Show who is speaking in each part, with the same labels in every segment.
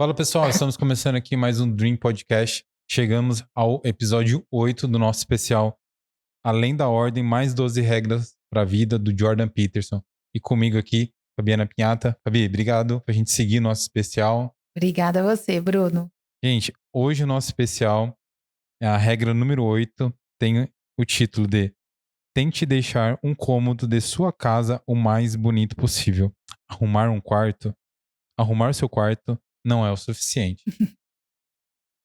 Speaker 1: Fala pessoal, estamos começando aqui mais um Dream Podcast. Chegamos ao episódio 8 do nosso especial Além da Ordem, mais 12 regras para a vida, do Jordan Peterson. E comigo aqui, Fabiana Pinhata. Fabi, obrigado pra gente seguir nosso especial.
Speaker 2: Obrigada a você, Bruno.
Speaker 1: Gente, hoje o nosso especial é a regra número 8, tem o título de Tente deixar um cômodo de sua casa o mais bonito possível. Arrumar seu quarto não é o suficiente.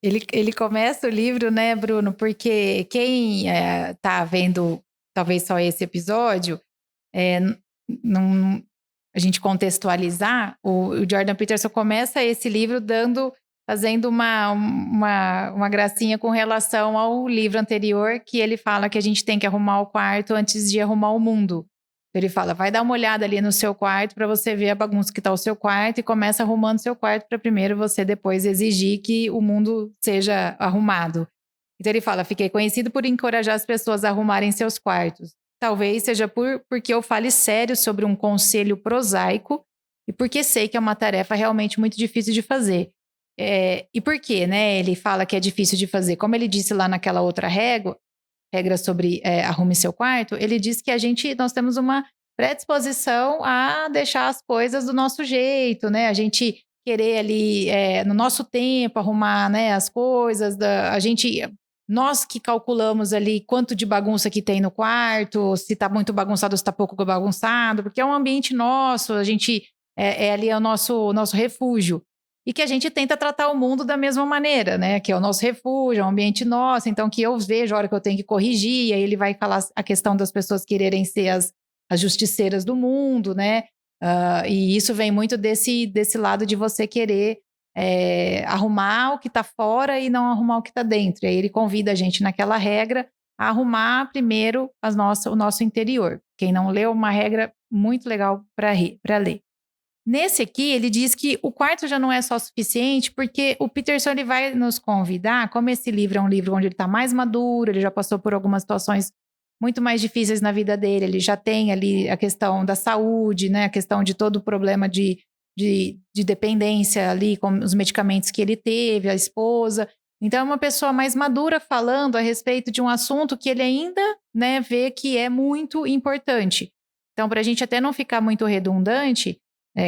Speaker 2: Ele começa o livro, né, Bruno? Porque quem tá vendo talvez só esse episódio, a gente contextualizar, o Jordan Peterson começa esse livro fazendo uma gracinha com relação ao livro anterior, que ele fala que a gente tem que arrumar o quarto antes de arrumar o mundo. Ele fala, vai dar uma olhada ali no seu quarto para você ver a bagunça que está o seu quarto e começa arrumando seu quarto para primeiro você depois exigir que o mundo seja arrumado. Então ele fala, fiquei conhecido por encorajar as pessoas a arrumarem seus quartos. Talvez seja porque eu fale sério sobre um conselho prosaico e porque sei que é uma tarefa realmente muito difícil de fazer. E por quê, né? Ele fala que é difícil de fazer. Como ele disse lá naquela outra regra sobre arrume seu quarto, ele diz que nós temos uma predisposição a deixar as coisas do nosso jeito, né? A gente querer ali, no nosso tempo, arrumar, né, as coisas, nós que calculamos ali quanto de bagunça que tem no quarto, se está muito bagunçado ou se está pouco bagunçado, porque é um ambiente nosso, a gente ali é o nosso refúgio. E que a gente tenta tratar o mundo da mesma maneira, né? Que é o nosso refúgio, é um ambiente nosso, então que eu vejo a hora que eu tenho que corrigir, aí ele vai falar a questão das pessoas quererem ser as justiceiras do mundo, né? E isso vem muito desse lado de você querer arrumar o que está fora e não arrumar o que está dentro. E aí ele convida a gente naquela regra a arrumar primeiro o nosso interior. Quem não leu, uma regra muito legal para ler. Nesse aqui, ele diz que o quarto já não é só suficiente, porque o Peterson ele vai nos convidar, como esse livro é um livro onde ele está mais maduro, ele já passou por algumas situações muito mais difíceis na vida dele, ele já tem ali a questão da saúde, né, a questão de todo o problema de dependência ali, com os medicamentos que ele teve, a esposa. Então, é uma pessoa mais madura falando a respeito de um assunto que ele ainda, né, vê que é muito importante. Então, para a gente até não ficar muito redundante,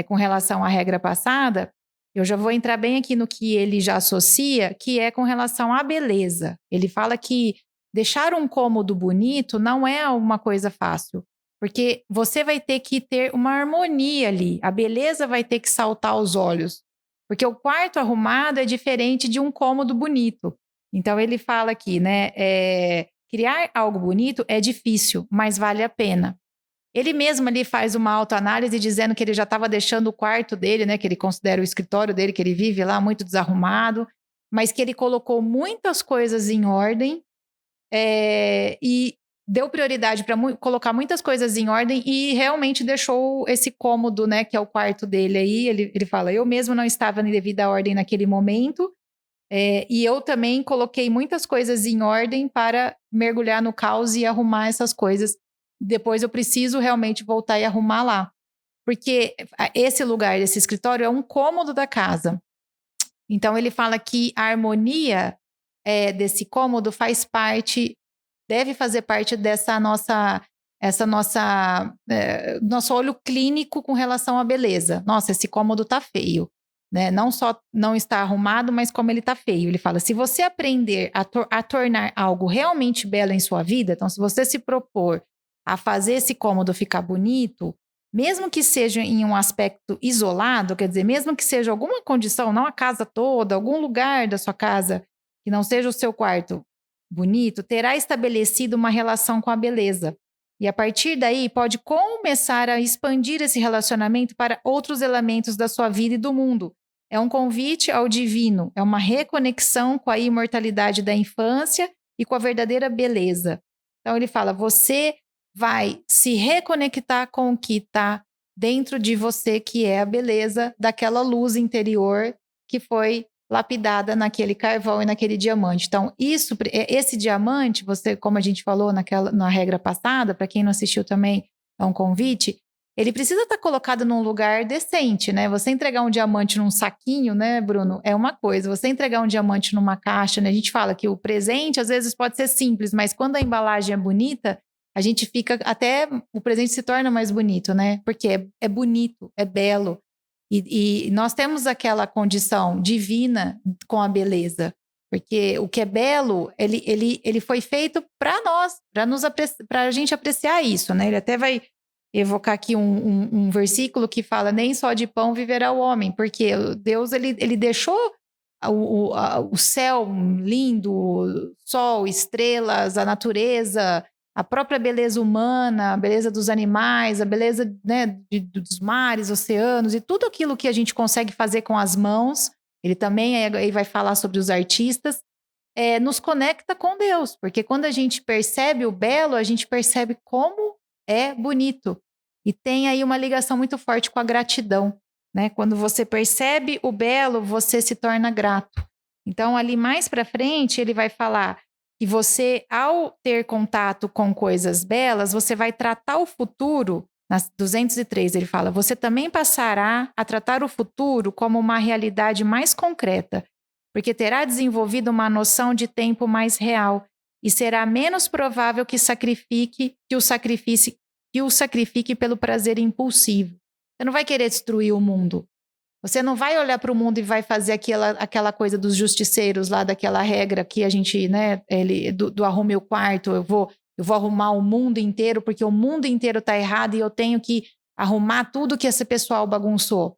Speaker 2: com relação à regra passada, eu já vou entrar bem aqui no que ele já associa, que é com relação à beleza. Ele fala que deixar um cômodo bonito não é uma coisa fácil, porque você vai ter que ter uma harmonia ali, a beleza vai ter que saltar aos olhos, porque o quarto arrumado é diferente de um cômodo bonito. Então ele fala aqui, né, criar algo bonito é difícil, mas vale a pena. Ele mesmo ali faz uma autoanálise dizendo que ele já estava deixando o quarto dele, né, que ele considera o escritório dele, que ele vive lá muito desarrumado, mas que ele colocou muitas coisas em ordem e deu prioridade para colocar muitas coisas em ordem e realmente deixou esse cômodo, né, que é o quarto dele aí. Ele fala, eu mesmo não estava em devida ordem naquele momento, e eu também coloquei muitas coisas em ordem para mergulhar no caos e arrumar essas coisas. Depois eu preciso realmente voltar e arrumar lá. Porque esse lugar, esse escritório, é um cômodo da casa. Então, ele fala que a harmonia desse cômodo deve fazer parte nosso olho clínico com relação à beleza. Nossa, esse cômodo tá feio. Né? Não só não está arrumado, mas como ele está feio. Ele fala, se você aprender a tornar algo realmente belo em sua vida, então se você se propor a fazer esse cômodo ficar bonito, mesmo que seja em um aspecto isolado, quer dizer, mesmo que seja alguma condição, não a casa toda, algum lugar da sua casa que não seja o seu quarto bonito, terá estabelecido uma relação com a beleza. E a partir daí pode começar a expandir esse relacionamento para outros elementos da sua vida e do mundo. É um convite ao divino, é uma reconexão com a imortalidade da infância e com a verdadeira beleza. Então ele fala, você vai se reconectar com o que está dentro de você, que é a beleza daquela luz interior que foi lapidada naquele carvão e naquele diamante. Então, esse diamante, você, como a gente falou na regra passada, para quem não assistiu também, é um convite, ele precisa estar colocado num lugar decente, né? Você entregar um diamante num saquinho, né, Bruno, é uma coisa. Você entregar um diamante numa caixa, né? A gente fala que o presente às vezes pode ser simples, mas quando a embalagem é bonita, a gente fica até o presente se torna mais bonito, né? Porque é bonito, é belo. E nós temos aquela condição divina com a beleza. Porque o que é belo, ele foi feito para nós, para a gente apreciar isso, né? Ele até vai evocar aqui um versículo que fala: nem só de pão viverá o homem, porque Deus ele deixou o céu lindo, o sol, estrelas, a natureza, a própria beleza humana, a beleza dos animais, a beleza, né, dos mares, oceanos e tudo aquilo que a gente consegue fazer com as mãos. Ele também aí vai falar sobre os artistas. Nos conecta com Deus, porque quando a gente percebe o belo, a gente percebe como é bonito. E tem aí uma ligação muito forte com a gratidão, né? Quando você percebe o belo, você se torna grato. Então, ali mais para frente, ele vai falar que você, ao ter contato com coisas belas, você vai tratar o futuro. Nas 203, ele fala: você também passará a tratar o futuro como uma realidade mais concreta, porque terá desenvolvido uma noção de tempo mais real e será menos provável que o sacrifique pelo prazer impulsivo. Você não vai querer destruir o mundo. Você não vai olhar para o mundo e vai fazer aquela coisa dos justiceiros lá, daquela regra que a gente, né, do arrume o quarto, eu vou arrumar o mundo inteiro porque o mundo inteiro está errado e eu tenho que arrumar tudo que esse pessoal bagunçou.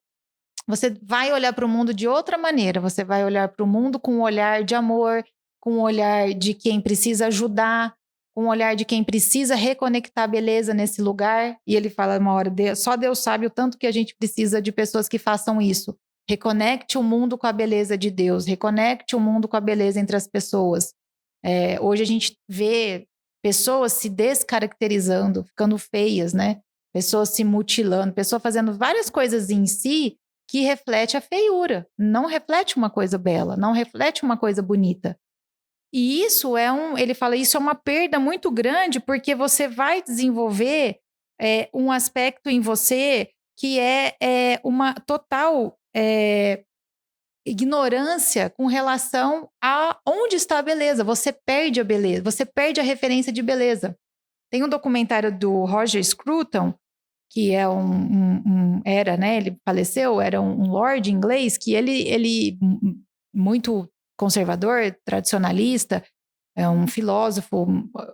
Speaker 2: Você vai olhar para o mundo de outra maneira, você vai olhar para o mundo com um olhar de amor, com um olhar de quem precisa ajudar, com um olhar de quem precisa reconectar a beleza nesse lugar. E ele fala uma hora, só Deus sabe o tanto que a gente precisa de pessoas que façam isso. Reconecte o mundo com a beleza de Deus, reconecte o mundo com a beleza entre as pessoas. Hoje a gente vê pessoas se descaracterizando, ficando feias, né? Pessoas se mutilando, pessoas fazendo várias coisas em si que reflete a feiura, não reflete uma coisa bela, não reflete uma coisa bonita. E isso ele fala, isso é uma perda muito grande, porque você vai desenvolver um aspecto em você que é uma total ignorância com relação a onde está a beleza. Você perde a beleza, você perde a referência de beleza. Tem um documentário do Roger Scruton, que é era, né? Ele faleceu, era um lord inglês que ele muito conservador, tradicionalista, é um filósofo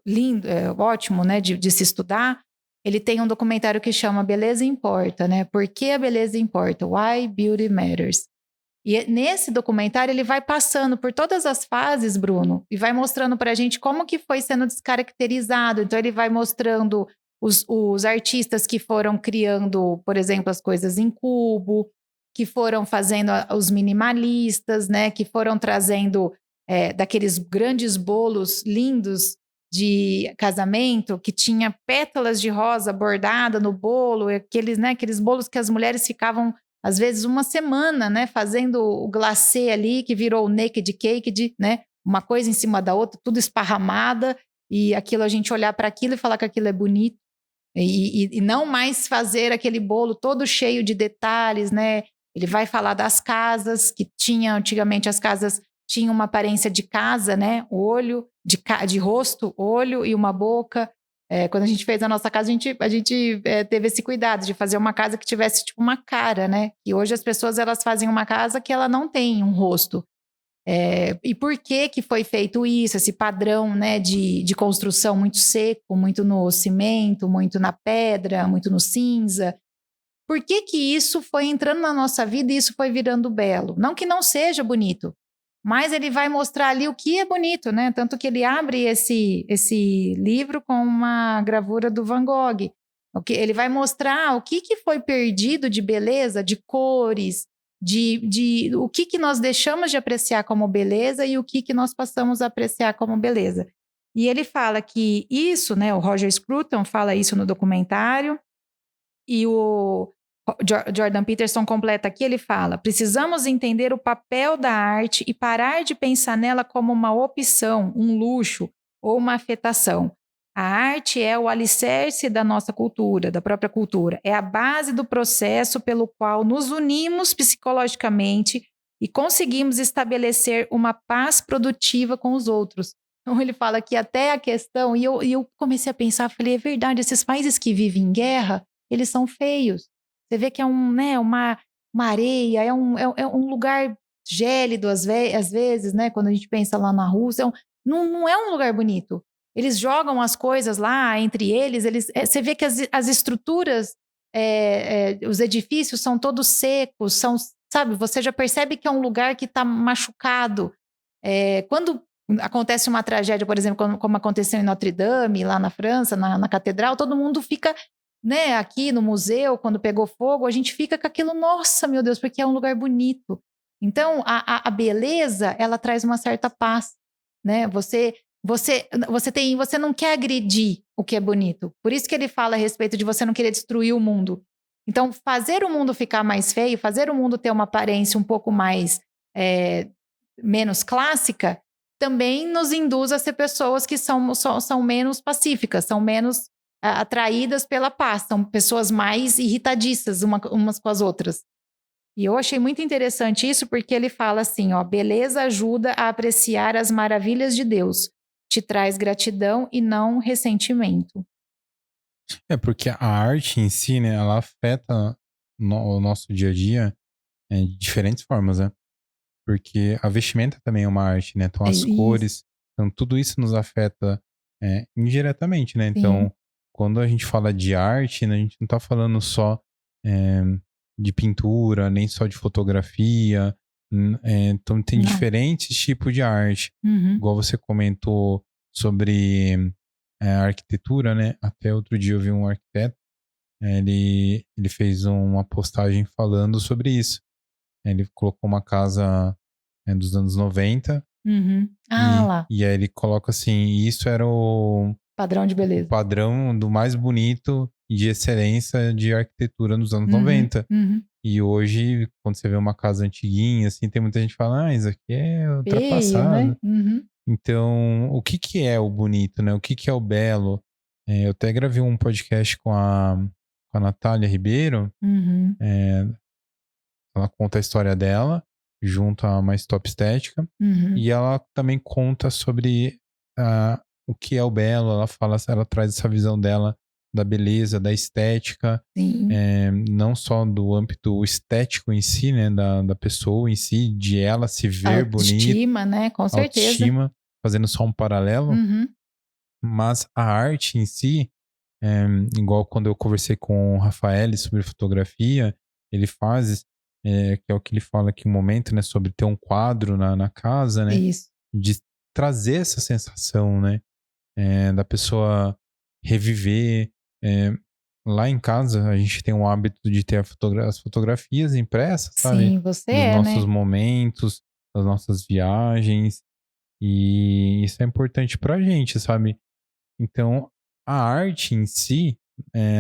Speaker 2: lindo, ótimo, né? De se estudar. Ele tem um documentário que chama Beleza Importa, né? Por que a beleza importa? Why Beauty Matters. E nesse documentário ele vai passando por todas as fases, Bruno, e vai mostrando para a gente como que foi sendo descaracterizado. Então ele vai mostrando os artistas que foram criando, por exemplo, as coisas em cubo, que foram fazendo os minimalistas, né? Que foram trazendo daqueles grandes bolos lindos de casamento, que tinha pétalas de rosa bordada no bolo, aqueles bolos que as mulheres ficavam às vezes uma semana, né, fazendo o glacê ali, que virou o naked cake, né, uma coisa em cima da outra, tudo esparramada, e aquilo, a gente olhar para aquilo e falar que aquilo é bonito, e não mais fazer aquele bolo todo cheio de detalhes, né. Ele vai falar das casas, que antigamente as casas tinham uma aparência de casa, né, olho, de rosto, olho e uma boca. Quando a gente fez a nossa casa, a gente teve esse cuidado de fazer uma casa que tivesse tipo uma cara, né? E hoje as pessoas elas fazem uma casa que ela não tem um rosto. E por que foi feito isso? Esse padrão, né, de construção muito seco, muito no cimento, muito na pedra, muito no cinza. Por que isso foi entrando na nossa vida e isso foi virando belo? Não que não seja bonito, mas ele vai mostrar ali o que é bonito, né? Tanto que ele abre esse livro com uma gravura do Van Gogh. Ele vai mostrar o que foi perdido de beleza, de cores, de o que nós deixamos de apreciar como beleza e o que nós passamos a apreciar como beleza. E ele fala que isso, né? O Roger Scruton fala isso no documentário, e o Jordan Peterson completa aqui, ele fala: precisamos entender o papel da arte e parar de pensar nela como uma opção, um luxo ou uma afetação. A arte é o alicerce da nossa cultura, da própria cultura. É a base do processo pelo qual nos unimos psicologicamente e conseguimos estabelecer uma paz produtiva com os outros. Então ele fala que até a questão, e eu comecei a pensar, falei, é verdade, esses países que vivem em guerra, eles são feios. Você vê que é uma areia, é um lugar gélido às vezes, né? Quando a gente pensa lá na Rússia, não é um lugar bonito. Eles jogam as coisas lá entre eles, você vê que as estruturas, os edifícios são todos secos, sabe? Você já percebe que é um lugar que está machucado. Quando acontece uma tragédia, por exemplo, como aconteceu em Notre Dame, lá na França, na catedral, todo mundo fica, né, aqui no museu, quando pegou fogo, a gente fica com aquilo, nossa, meu Deus, porque é um lugar bonito. Então, a beleza, ela traz uma certa paz, né? Você não quer agredir o que é bonito. Por isso que ele fala a respeito de você não querer destruir o mundo. Então, fazer o mundo ficar mais feio, fazer o mundo ter uma aparência um pouco mais menos clássica, também nos induz a ser pessoas que são menos pacíficas, são menos atraídas pela paz, são pessoas mais irritadiças umas com as outras. E eu achei muito interessante isso, porque ele fala assim, ó, beleza ajuda a apreciar as maravilhas de Deus, te traz gratidão e não ressentimento.
Speaker 1: Porque a arte em si, né, ela afeta o nosso dia a dia de diferentes formas, né? Porque a vestimenta também é uma arte, né? Então, as
Speaker 2: Isso,
Speaker 1: cores, então tudo isso nos afeta indiretamente, né?
Speaker 2: sim.
Speaker 1: Então, quando a gente fala de arte, né, a gente não tá falando só é, de pintura, nem só de fotografia. Então, tem
Speaker 2: Não.
Speaker 1: diferentes tipos de arte.
Speaker 2: Uhum.
Speaker 1: Igual você comentou sobre arquitetura, né? Até outro dia eu vi um arquiteto, ele fez uma postagem falando sobre isso. Ele colocou uma casa dos anos 90
Speaker 2: Uhum. Ah,
Speaker 1: e,
Speaker 2: lá,
Speaker 1: e aí ele coloca assim, isso era
Speaker 2: padrão de
Speaker 1: o
Speaker 2: beleza.
Speaker 1: padrão do mais bonito e de excelência de arquitetura nos anos
Speaker 2: Uhum.
Speaker 1: 90.
Speaker 2: Uhum.
Speaker 1: E hoje, quando você vê uma casa antiguinha, assim, tem muita gente que fala, isso aqui é
Speaker 2: Feio, né?
Speaker 1: ultrapassado.
Speaker 2: Uhum.
Speaker 1: Então, o que que é o bonito, né? O que que é o belo? Eu até gravei um podcast com a Natália Ribeiro.
Speaker 2: Uhum.
Speaker 1: é, Ela conta a história dela, junto a uma stop estética.
Speaker 2: Uhum.
Speaker 1: E ela também conta sobre o que é o belo. Ela traz essa visão dela da beleza, da estética,
Speaker 2: Sim.
Speaker 1: não só do âmbito estético em si, né, da pessoa em si, de ela se ver bonita,
Speaker 2: Autoestima, né? Com certeza.
Speaker 1: autoestima, fazendo só um paralelo,
Speaker 2: Uhum.
Speaker 1: mas a arte em si, igual quando eu conversei com o Rafael sobre fotografia, ele faz, que é o que ele fala aqui um momento, né, sobre ter um quadro na casa, né,
Speaker 2: Isso.
Speaker 1: de trazer essa sensação, né, da pessoa reviver. É, Lá em casa, a gente tem o hábito de ter as fotografias impressas, sabe,
Speaker 2: Sim, você
Speaker 1: dos
Speaker 2: é,
Speaker 1: nossos
Speaker 2: né?
Speaker 1: momentos, das nossas viagens, e isso é importante pra gente, sabe. Então, a arte em si,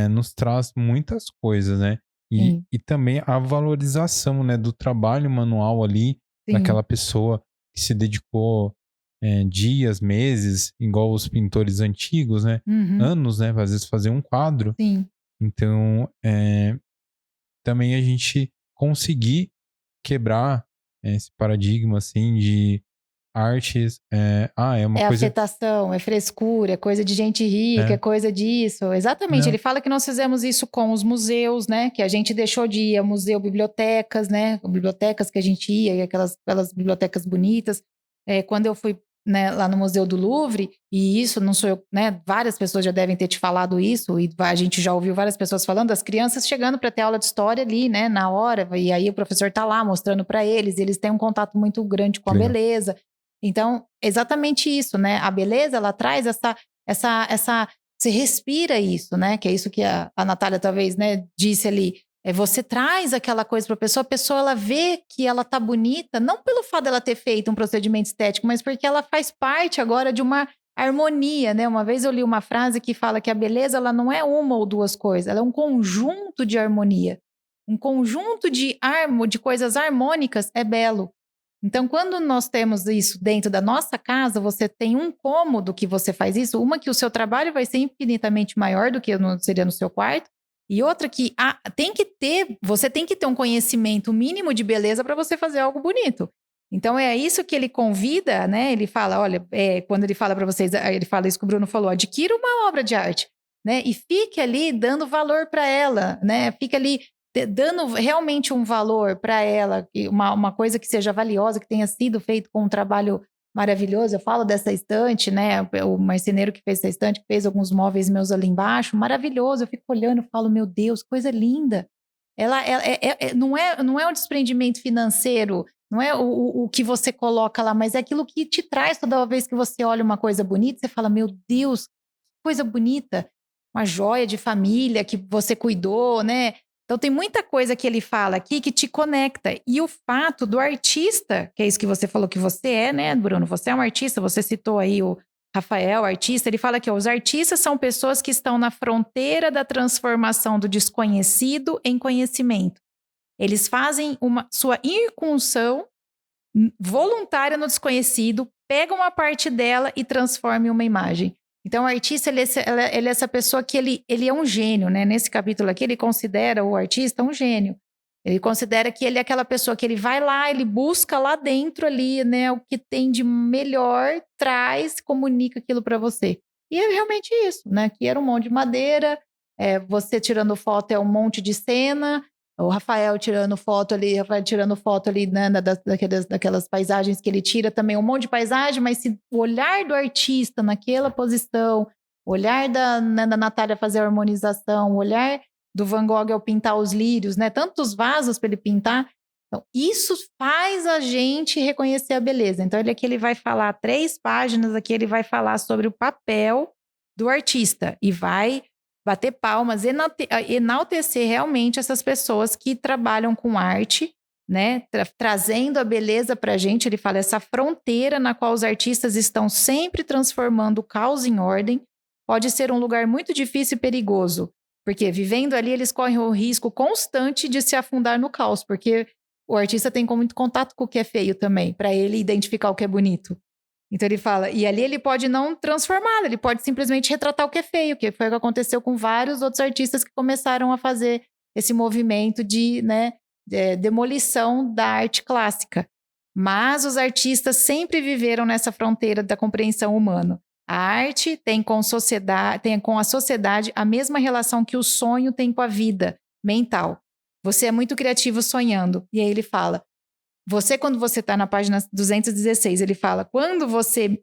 Speaker 1: nos traz muitas coisas, né. E
Speaker 2: Sim,
Speaker 1: e também a valorização, né, do trabalho manual ali,
Speaker 2: sim.
Speaker 1: daquela pessoa que se dedicou, dias, meses, igual os pintores antigos, né,
Speaker 2: Uhum.
Speaker 1: anos, né, às vezes fazer um quadro.
Speaker 2: Sim.
Speaker 1: Então, também a gente conseguir quebrar esse paradigma, assim, de artes, é uma
Speaker 2: É
Speaker 1: coisa,
Speaker 2: afetação, é frescura, é coisa de gente rica, é
Speaker 1: né.
Speaker 2: coisa disso. Exatamente. Ele
Speaker 1: Não.
Speaker 2: fala que nós fizemos isso com os museus, né? Que a gente deixou de ir a museu, bibliotecas, né? Bibliotecas que a gente ia, e aquelas bibliotecas bonitas. Quando eu fui, né, lá no Museu do Louvre, e isso não sou eu, né? Várias pessoas já devem ter te falado isso, e a gente já ouviu várias pessoas falando, das crianças chegando para ter aula de história ali, né? Na hora, e aí o professor tá lá mostrando para eles, e eles têm um contato muito grande com
Speaker 1: Que
Speaker 2: a
Speaker 1: legal.
Speaker 2: beleza. Então, exatamente isso, né? A beleza, ela traz você respira isso, né? Que é isso que a Natália talvez, né, disse ali. Você traz aquela coisa para a pessoa ela vê que ela tá bonita, não pelo fato dela ter feito um procedimento estético, mas porque ela faz parte agora de uma harmonia, né? Uma vez eu li uma frase que fala que a beleza, ela não é uma ou duas coisas, ela é um conjunto de harmonia. Um conjunto de coisas harmônicas é belo. Então, quando nós temos isso dentro da nossa casa, você tem um cômodo que você faz isso, uma que o seu trabalho vai ser infinitamente maior do que seria no seu quarto, e outra que você tem que ter um conhecimento mínimo de beleza para você fazer algo bonito. Então, é isso que ele convida, né? Ele fala, olha, quando ele fala para vocês, ele fala isso que o Bruno falou, adquira uma obra de arte, né? E fique ali dando valor para ela, né? Fica ali dando realmente um valor para ela, uma coisa que seja valiosa, que tenha sido feito com um trabalho maravilhoso. Eu falo dessa estante, né? O marceneiro que fez essa estante, que fez alguns móveis meus ali embaixo, maravilhoso. Eu fico olhando e falo, meu Deus, coisa linda. Ela não é um desprendimento financeiro, não é o que você coloca lá, mas é aquilo que te traz toda vez que você olha uma coisa bonita, você fala, meu Deus, que coisa bonita. Uma joia de família que você cuidou, né? Então, tem muita coisa que ele fala aqui que te conecta. E o fato do artista, que é isso que você falou que você é, né, Bruno? Você é um artista, você citou aí o Rafael, artista. Ele fala que os artistas são pessoas que estão na fronteira da transformação do desconhecido em conhecimento. Eles fazem sua incursão voluntária no desconhecido, pegam uma parte dela e transformam em uma imagem. Então, o artista, ele é essa pessoa que ele é um gênio, né? Nesse capítulo aqui, ele considera o artista um gênio. Ele considera que ele é aquela pessoa que ele vai lá, ele busca lá dentro ali, né? O que tem de melhor, traz, comunica aquilo para você. E é realmente isso, né? Que era um monte de madeira, você tirando foto é um monte de cena, o Rafael tirando foto ali, né, daquelas paisagens que ele tira também, um monte de paisagem, mas se o olhar do artista naquela posição, o olhar da Natália fazer a harmonização, o olhar do Van Gogh ao pintar os lírios, né, tantos vasos para ele pintar, então isso faz a gente reconhecer a beleza. Então ele vai falar 3 páginas aqui, ele vai falar sobre o papel do artista e vai bater palmas, enaltecer realmente essas pessoas que trabalham com arte, né? Trazendo a beleza para a gente. Ele fala essa fronteira na qual os artistas estão sempre transformando o caos em ordem pode ser um lugar muito difícil e perigoso, porque vivendo ali eles correm o risco constante de se afundar no caos, porque o artista tem muito contato com o que é feio também, para ele identificar o que é bonito. Então ele fala, e ali ele pode não transformar, ele pode simplesmente retratar o que é feio, que foi o que aconteceu com vários outros artistas que começaram a fazer esse movimento de, né, demolição da arte clássica. Mas os artistas sempre viveram nessa fronteira da compreensão humana. A arte tem com a sociedade a mesma relação que o sonho tem com a vida mental. Você é muito criativo sonhando. E aí ele fala, quando você está na página 216, ele fala, quando você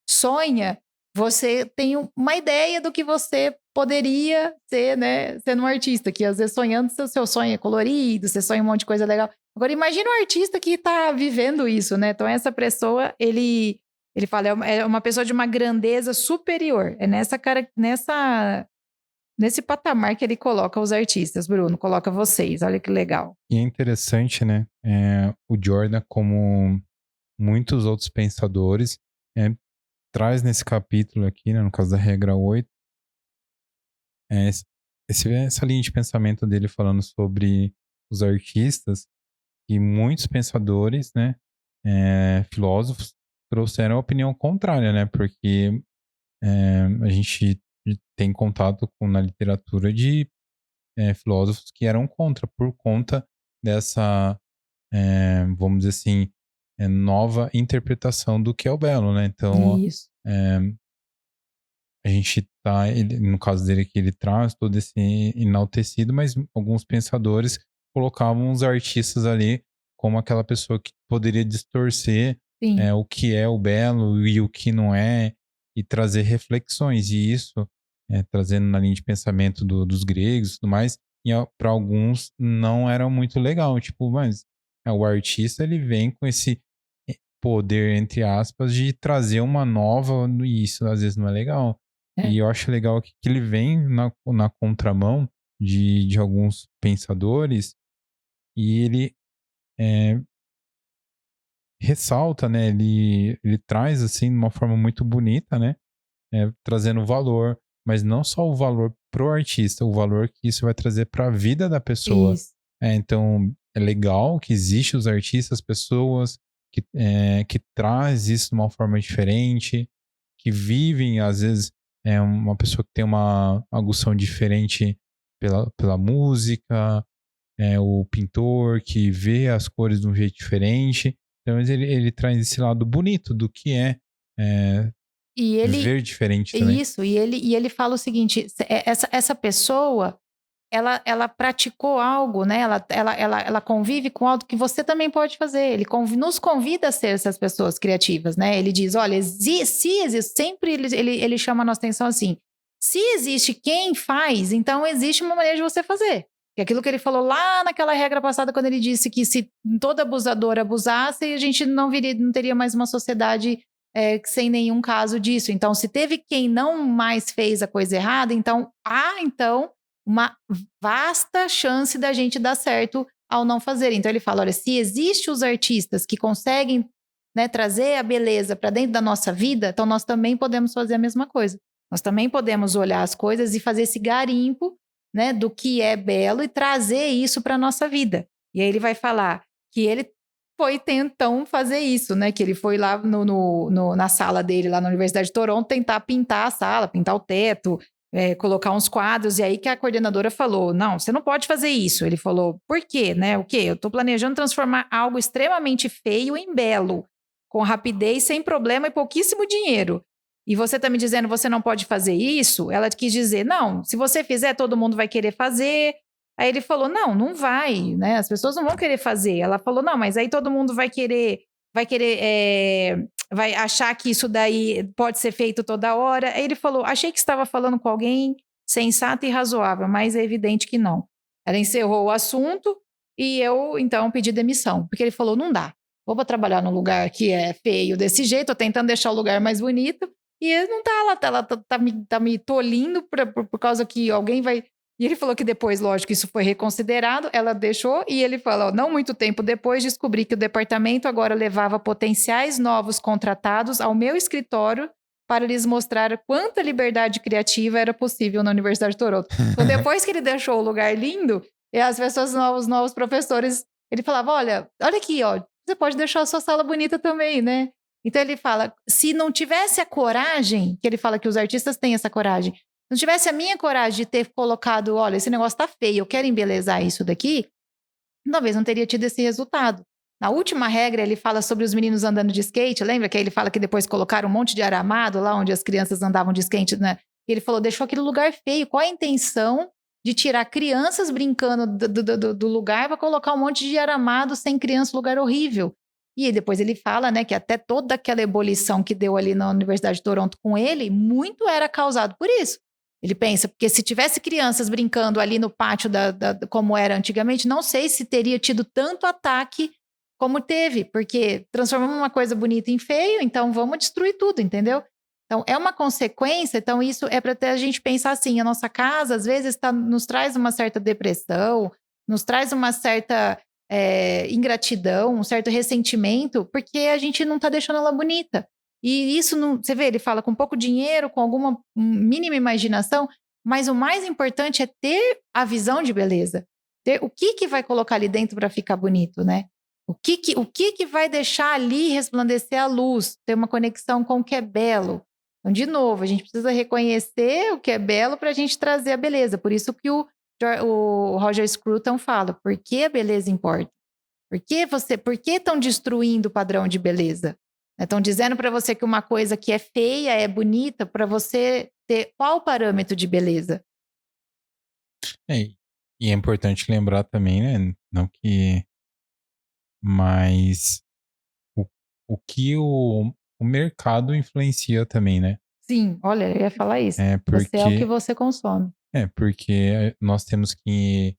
Speaker 2: sonha, você tem uma ideia do que você poderia ser, né, sendo um artista, que às vezes sonhando, seu sonho é colorido, você sonha um monte de coisa legal. Agora, imagina um artista que está vivendo isso, né? Então, essa pessoa, ele fala, é uma pessoa de uma grandeza superior. É nesse patamar que ele coloca os artistas, Bruno, coloca vocês, olha que legal.
Speaker 1: E é interessante, né? O Jordan, como muitos outros pensadores, traz nesse capítulo aqui, né, no caso da regra 8, essa linha de pensamento dele falando sobre os artistas, e muitos pensadores, né, filósofos, trouxeram a opinião contrária, né? Porque a gente tem contato na literatura de filósofos que eram contra, por conta dessa, vamos dizer assim, nova interpretação do que é o belo, né? Então,
Speaker 2: Isso.
Speaker 1: a gente tá, no caso dele aqui, ele traz todo esse enaltecido, mas alguns pensadores colocavam os artistas ali como aquela pessoa que poderia distorcer o que é o belo e o que não é, e trazer reflexões, e isso trazendo na linha de pensamento dos gregos e tudo mais, e para alguns não era muito legal, tipo, mas o artista ele vem com esse poder, entre aspas, de trazer uma nova, e isso às vezes não é legal. E eu acho legal que ele vem na contramão de alguns pensadores, e ele ressalta, né? Ele traz assim de uma forma muito bonita, né? Trazendo valor, mas não só o valor pro artista, o valor que isso vai trazer para a vida da pessoa.
Speaker 2: Isso.
Speaker 1: Então, é legal, que existe os artistas, pessoas que traz isso de uma forma diferente, que vivem, às vezes, uma pessoa que tem uma agução diferente pela música, o pintor que vê as cores de um jeito diferente. Então ele traz esse lado bonito do que
Speaker 2: E ele,
Speaker 1: ver diferente também.
Speaker 2: isso, e ele fala o seguinte: essa pessoa, ela praticou algo, né? Ela convive com algo que você também pode fazer. Ele nos convida a ser essas pessoas criativas, né? Ele diz: olha, se existe, sempre ele chama a nossa atenção assim: se existe quem faz, então existe uma maneira de você fazer. Que aquilo que ele falou lá naquela regra passada, quando ele disse que se todo abusador abusasse, a gente não teria mais uma sociedade sem nenhum caso disso. Então, se teve quem não mais fez a coisa errada, então há uma vasta chance da gente dar certo ao não fazer. Então ele fala, olha, se existem os artistas que conseguem, né, trazer a beleza para dentro da nossa vida, então nós também podemos fazer a mesma coisa. Nós também podemos olhar as coisas e fazer esse garimpo, né, do que é belo e trazer isso para a nossa vida. E aí ele vai falar que ele foi tentando fazer isso, né? Que ele foi lá na sala dele, lá na Universidade de Toronto, tentar pintar a sala, pintar o teto, colocar uns quadros, e aí que a coordenadora falou, não, você não pode fazer isso. Ele falou, por quê, né? O quê? Eu tô planejando transformar algo extremamente feio em belo, com rapidez, sem problema e pouquíssimo dinheiro. E você tá me dizendo, você não pode fazer isso? Ela quis dizer, não, se você fizer, todo mundo vai querer fazer. Aí ele falou, não vai, né? As pessoas não vão querer fazer. Ela falou, não, mas aí todo mundo vai achar que isso daí pode ser feito toda hora. Aí ele falou, achei que estava falando com alguém sensato e razoável, mas é evidente que não. Ela encerrou o assunto e eu, então, pedi demissão. Porque ele falou, não dá. Vou trabalhar num lugar que é feio desse jeito, tô tentando deixar o lugar mais bonito. E ele não tá lá, tá me tolindo por causa que alguém vai... E ele falou que depois, lógico, isso foi reconsiderado, ela deixou e ele falou, não muito tempo depois, descobri que o departamento agora levava potenciais novos contratados ao meu escritório para lhes mostrar quanta liberdade criativa era possível na Universidade de Toronto. Então, depois que ele deixou o lugar lindo, e as pessoas, os novos professores, ele falava, olha aqui, ó, você pode deixar a sua sala bonita também, né? Então ele fala, se não tivesse a coragem, que ele fala que os artistas têm essa coragem, se não tivesse a minha coragem de ter colocado, olha, esse negócio tá feio, eu quero embelezar isso daqui, talvez não teria tido esse resultado. Na última regra, ele fala sobre os meninos andando de skate, lembra que ele fala que depois colocaram um monte de aramado lá onde as crianças andavam de skate, né? E ele falou, deixou aquele lugar feio, qual a intenção de tirar crianças brincando do lugar para colocar um monte de aramado sem criança, lugar horrível. E depois ele fala, né, que até toda aquela ebulição que deu ali na Universidade de Toronto com ele, muito era causado por isso. Ele pensa, porque se tivesse crianças brincando ali no pátio como era antigamente, não sei se teria tido tanto ataque como teve, porque transformamos uma coisa bonita em feio, então vamos destruir tudo, entendeu? Então é uma consequência, então isso é para a gente pensar assim, a nossa casa às vezes nos traz uma certa depressão, nos traz uma certa ingratidão, um certo ressentimento, porque a gente não está deixando ela bonita. E isso, você vê, ele fala com pouco dinheiro, com alguma mínima imaginação, mas o mais importante é ter a visão de beleza. Ter o que vai colocar ali dentro para ficar bonito, né? O que vai deixar ali resplandecer a luz, ter uma conexão com o que é belo. Então, de novo, a gente precisa reconhecer o que é belo para a gente trazer a beleza. Por isso que o Roger Scruton fala, por que a beleza importa? Por que estão destruindo o padrão de beleza? Estão dizendo para você que uma coisa que é feia é bonita, para você ter qual parâmetro de beleza?
Speaker 1: E é importante lembrar também, né? Não que. Mas o que o mercado influencia também, né?
Speaker 2: Sim, olha, eu ia falar isso. Você é o que você consome.
Speaker 1: Porque nós temos que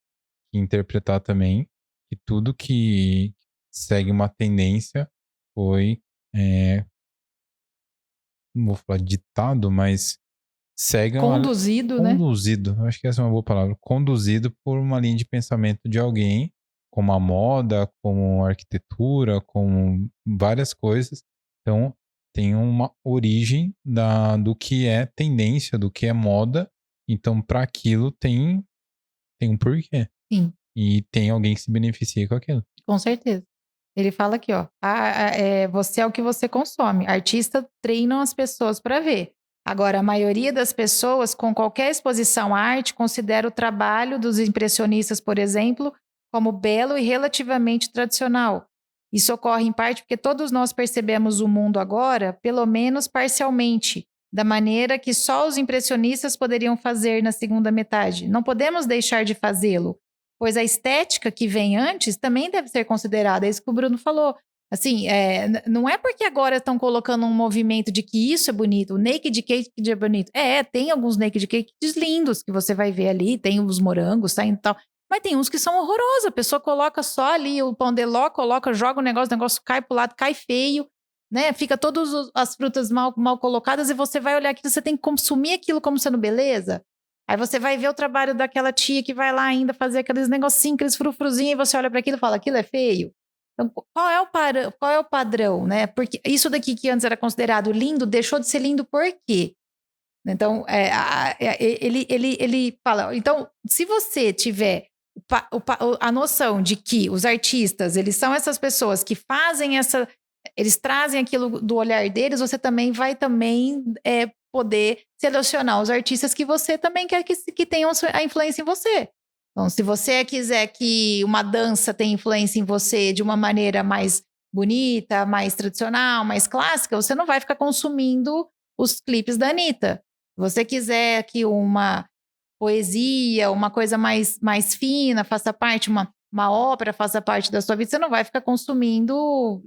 Speaker 1: interpretar também que tudo que segue uma tendência foi, não vou falar ditado, mas segue
Speaker 2: Conduzido, né?
Speaker 1: conduzido, acho que essa é uma boa palavra, conduzido por uma linha de pensamento de alguém, como a moda, como a arquitetura, como várias coisas. Então, tem uma origem do que é tendência, do que é moda. Então, para aquilo tem um porquê.
Speaker 2: Sim.
Speaker 1: e tem alguém que se beneficia com aquilo.
Speaker 2: Com certeza. Ele fala aqui, ó, você é o que você consome. Artistas treinam as pessoas para ver. Agora, a maioria das pessoas, com qualquer exposição à arte, considera o trabalho dos impressionistas, por exemplo, como belo e relativamente tradicional. Isso ocorre em parte porque todos nós percebemos o mundo agora, pelo menos parcialmente, da maneira que só os impressionistas poderiam fazer na segunda metade. Não podemos deixar de fazê-lo, pois a estética que vem antes também deve ser considerada. É isso que o Bruno falou. Assim, não é porque agora estão colocando um movimento de que isso é bonito, o naked cake é bonito. Tem alguns naked cakes lindos que você vai ver ali, tem os morangos saindo e tal, mas tem uns que são horrorosos. A pessoa coloca só ali o pão de ló, joga o negócio cai pro lado, cai feio, né? Fica todas as frutas mal colocadas e você vai olhar aquilo, você tem que consumir aquilo como sendo beleza. Aí você vai ver o trabalho daquela tia que vai lá ainda fazer aqueles negocinhos, aqueles frufruzinhos, e você olha para aquilo e fala, aquilo é feio? Então, qual é o padrão, né? Porque isso daqui que antes era considerado lindo, deixou de ser lindo por quê? Então, ele fala, então, se você tiver a noção de que os artistas, eles são essas pessoas que fazem eles trazem aquilo do olhar deles, você também vai poder selecionar os artistas que você também quer que tenham a influência em você. Então, se você quiser que uma dança tenha influência em você de uma maneira mais bonita, mais tradicional, mais clássica, você não vai ficar consumindo os clipes da Anitta. Se você quiser que uma poesia, uma coisa mais fina faça parte, uma ópera faça parte da sua vida, você não vai ficar consumindo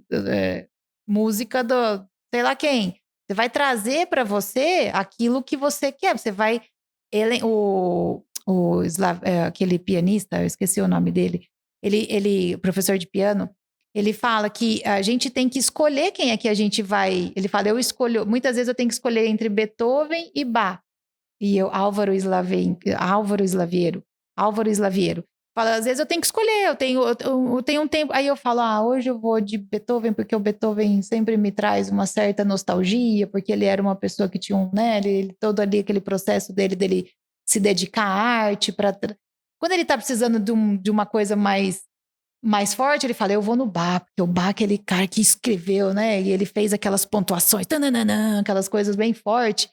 Speaker 2: música do sei lá quem. Você vai trazer para você aquilo que você quer. Você vai... aquele pianista, eu esqueci o nome dele, professor de piano, ele fala que a gente tem que escolher quem é que a gente vai... Ele fala, muitas vezes eu tenho que escolher entre Beethoven e Bach. E Álvaro Slaviero. Fala, às vezes eu tenho que escolher, eu tenho um tempo, aí eu falo, hoje eu vou de Beethoven, porque o Beethoven sempre me traz uma certa nostalgia, porque ele era uma pessoa que tinha todo ali aquele processo dele se dedicar à arte, quando ele tá precisando de uma coisa mais forte, ele fala, eu vou no Bach, porque o Bach é aquele cara que escreveu, né, e ele fez aquelas pontuações, tananana, aquelas coisas bem fortes.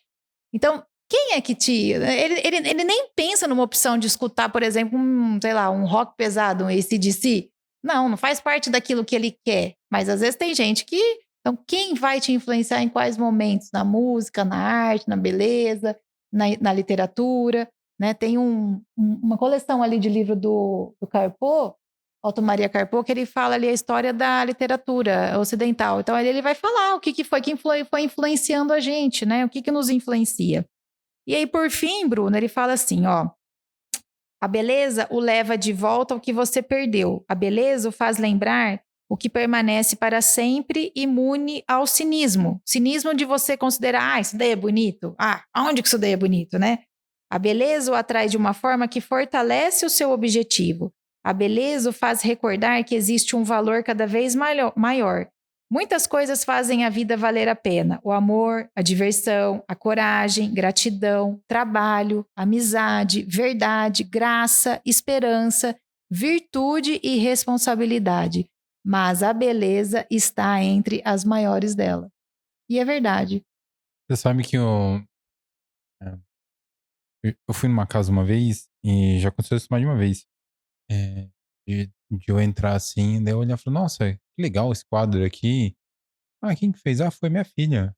Speaker 2: Então, quem é que ele nem pensa numa opção de escutar, por exemplo, um rock pesado, um AC/DC. Não faz parte daquilo que ele quer. Mas às vezes tem gente que... Então, quem vai te influenciar em quais momentos? Na música, na arte, na beleza, na literatura, né? Tem uma coleção ali de livro do Carpo, Otto Maria Carpo, que ele fala ali a história da literatura ocidental. Então, ele vai falar o que foi que foi influenciando a gente, né? O que nos influencia. E aí, por fim, Bruno, ele fala assim, ó, a beleza o leva de volta ao que você perdeu. A beleza o faz lembrar o que permanece para sempre, imune ao cinismo. Cinismo de você considerar, isso daí é bonito? Aonde que isso daí é bonito, né? A beleza o atrai de uma forma que fortalece o seu objetivo. A beleza o faz recordar que existe um valor cada vez maior. Muitas coisas fazem a vida valer a pena: o amor, a diversão, a coragem, gratidão, trabalho, amizade, verdade, graça, esperança, virtude e responsabilidade. Mas a beleza está entre as maiores dela. E é verdade.
Speaker 1: Você sabe que eu fui numa casa uma vez e já aconteceu isso mais de uma vez. De eu entrar assim, daí eu olhar e falar, nossa, que legal esse quadro aqui. Quem que fez? Foi minha filha.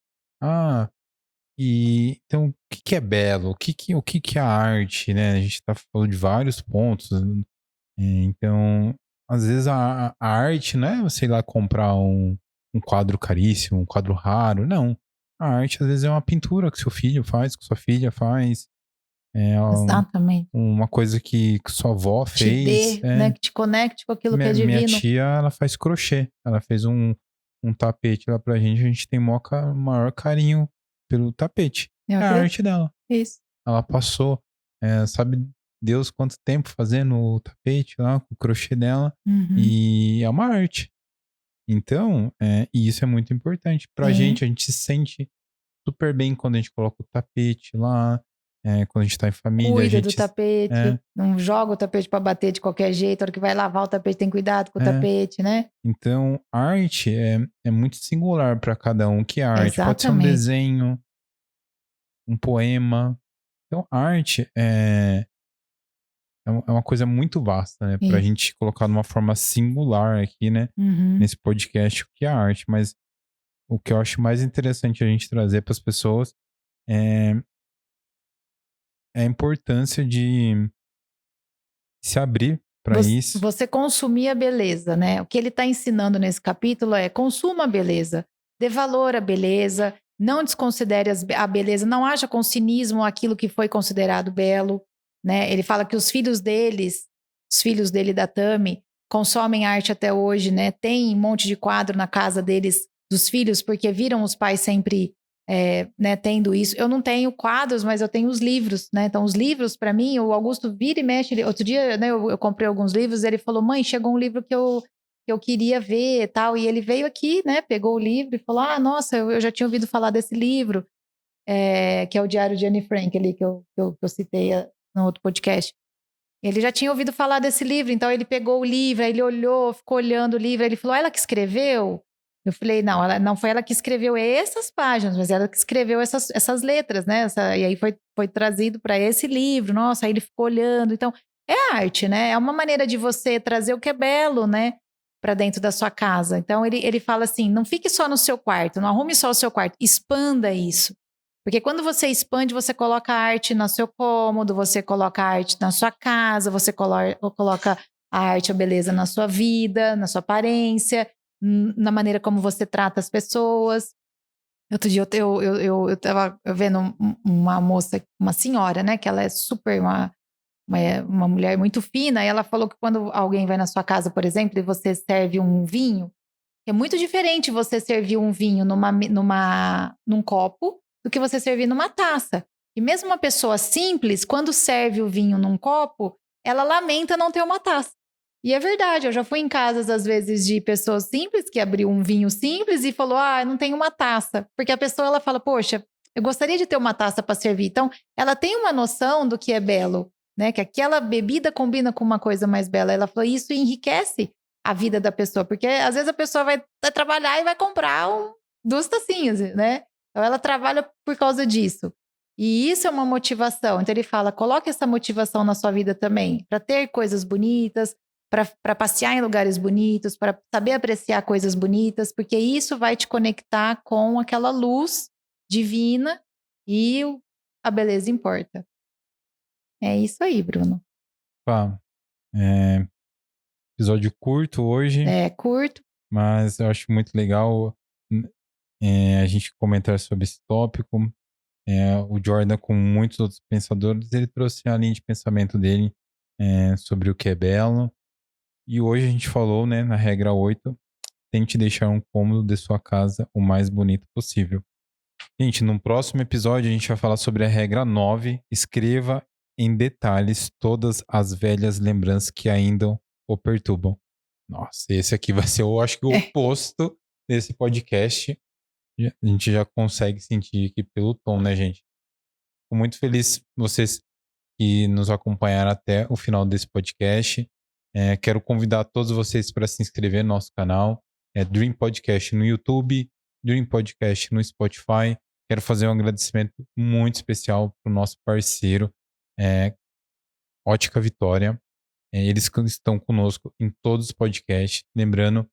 Speaker 1: E então o que é belo? O que é a arte, né? A gente tá falando de vários pontos. Então, às vezes a arte não é, sei lá, comprar um quadro caríssimo, um quadro raro. Não. A arte, às vezes, é uma pintura que seu filho faz, que sua filha faz.
Speaker 2: Exatamente.
Speaker 1: Uma coisa que sua avó fez.
Speaker 2: Te dê, né? Que te conecte com aquilo que é divino.
Speaker 1: Minha tia, ela faz crochê. Ela fez um tapete lá pra gente. A gente tem maior carinho pelo tapete. É a arte dela.
Speaker 2: Isso.
Speaker 1: Ela passou, sabe Deus quanto tempo fazendo o tapete lá, com o crochê dela.
Speaker 2: Uhum.
Speaker 1: E é uma arte. Então, e isso é muito importante. Pra gente, a gente se sente super bem quando a gente coloca o tapete lá. quando a gente tá em família, a
Speaker 2: Cuida do
Speaker 1: gente...
Speaker 2: tapete, não joga o tapete para bater de qualquer jeito. A hora que vai lavar o tapete, tem cuidado com o tapete, né?
Speaker 1: Então, arte é muito singular para cada um. Que é arte? Pode ser um
Speaker 2: Exatamente.
Speaker 1: desenho, um poema. Então, arte é uma coisa muito vasta, né? Pra
Speaker 2: Isso.
Speaker 1: gente colocar de uma forma singular aqui, né?
Speaker 2: Uhum.
Speaker 1: Nesse podcast, o que é arte. Mas o que eu acho mais interessante a gente trazer para as pessoas é, é a importância de se abrir para isso.
Speaker 2: Você consumir a beleza, né? O que ele está ensinando nesse capítulo é consuma a beleza, dê valor à beleza, não desconsidere a beleza, não haja com cinismo aquilo que foi considerado belo, né? Ele fala que os filhos dele da Tami, consomem arte até hoje, né? Tem um monte de quadro na casa deles, dos filhos, porque viram os pais sempre né, tendo isso. Eu não tenho quadros, mas eu tenho os livros, né? Então, os livros, para mim, o Augusto vira e mexe. Outro dia, né, eu comprei alguns livros, e ele falou: mãe, chegou um livro que eu queria ver e tal. E ele veio aqui, né? Pegou o livro e falou: ah, nossa, eu já tinha ouvido falar desse livro, que é o Diário de Anne Frank, ali que eu citei no outro podcast. Ele já tinha ouvido falar desse livro, então ele pegou o livro, aí ele olhou, ficou olhando o livro, aí ele falou: ela que escreveu? Eu falei: não, não foi ela que escreveu essas páginas, mas ela que escreveu essas letras, né? E aí foi trazido para esse livro. Nossa, aí ele ficou olhando. Então, é arte, né? É uma maneira de você trazer o que é belo, né? Para dentro da sua casa. Então, ele fala assim: não fique só no seu quarto, não arrume só o seu quarto, expanda isso. Porque quando você expande, você coloca a arte no seu cômodo, você coloca a arte na sua casa, você coloca a arte, a beleza na sua vida, na sua aparência, na maneira como você trata as pessoas. Outro dia eu tava vendo uma moça, uma senhora, né? Que ela é super uma mulher muito fina, e ela falou que quando alguém vai na sua casa, por exemplo, e você serve um vinho, é muito diferente você servir um vinho num copo do que você servir numa taça. E mesmo uma pessoa simples, quando serve o vinho num copo, ela lamenta não ter uma taça. E é verdade, eu já fui em casas, às vezes, de pessoas simples que abriu um vinho simples e falou: ah, não tem uma taça. Porque a pessoa, ela fala: poxa, eu gostaria de ter uma taça para servir. Então, ela tem uma noção do que é belo, né? Que aquela bebida combina com uma coisa mais bela. Ela falou: isso enriquece a vida da pessoa, porque às vezes a pessoa vai trabalhar e vai comprar duas tacinhas, né? Então ela trabalha por causa disso. E isso é uma motivação. Então ele fala: coloque essa motivação na sua vida também, para ter coisas bonitas, para passear em lugares bonitos, para saber apreciar coisas bonitas, porque isso vai te conectar com aquela luz divina e a beleza importa. É isso aí, Bruno.
Speaker 1: Pá, é, episódio curto hoje,
Speaker 2: É curto.
Speaker 1: mas eu acho muito legal a gente comentar sobre esse tópico. O Jordan, com muitos outros pensadores, ele trouxe a linha de pensamento dele sobre o que é belo. E hoje a gente falou, né, na regra 8, tente deixar um cômodo de sua casa o mais bonito possível. Gente, no próximo episódio a gente vai falar sobre a regra 9, escreva em detalhes todas as velhas lembranças que ainda o perturbam. Nossa, esse aqui vai ser, eu acho que o oposto desse podcast. A gente já consegue sentir aqui pelo tom, né, gente? Fico muito feliz vocês que nos acompanharam até o final desse podcast. Quero convidar todos vocês para se inscrever no nosso canal. Dream Podcast no YouTube, Dream Podcast no Spotify. Quero fazer um agradecimento muito especial para o nosso parceiro, Ótica Vitória. Eles estão conosco em todos os podcasts. Lembrando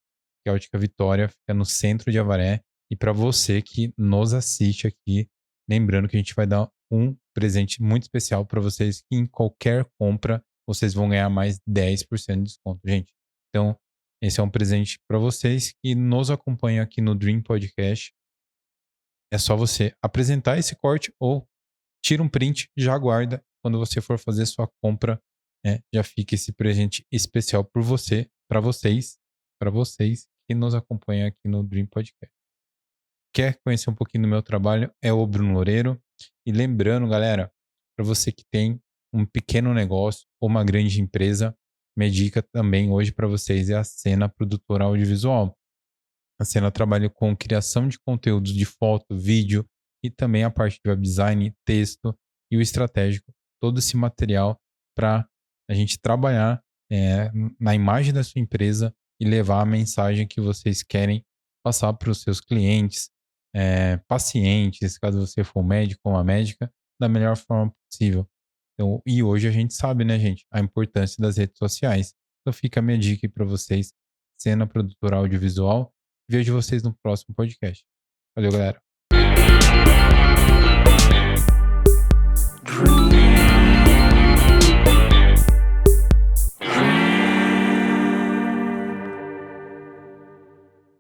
Speaker 1: que a Ótica Vitória fica no centro de Avaré. E para você que nos assiste aqui, lembrando que a gente vai dar um presente muito especial para vocês, que em qualquer compra vocês vão ganhar mais 10% de desconto, gente. Então, esse é um presente para vocês que nos acompanham aqui no Dream Podcast. É só você apresentar esse corte ou tira um print, já guarda. Quando você for fazer sua compra, já fica esse presente especial por você, para vocês que nos acompanham aqui no Dream Podcast. Quer conhecer um pouquinho do meu trabalho? É o Bruno Loureiro. E lembrando, galera, para você que tem um pequeno negócio ou uma grande empresa, minha dica também hoje para vocês é a Cena Produtora Audiovisual. A Cena trabalha com criação de conteúdos de foto, vídeo e também a parte de web design, texto e o estratégico, todo esse material para a gente trabalhar na imagem da sua empresa e levar a mensagem que vocês querem passar para os seus clientes, pacientes, caso você for médico ou uma médica, da melhor forma possível. Então, e hoje a gente sabe, né, gente, a importância das redes sociais. Então fica a minha dica aí para vocês, Cena Produtora Audiovisual. Vejo vocês no próximo podcast. Valeu, galera.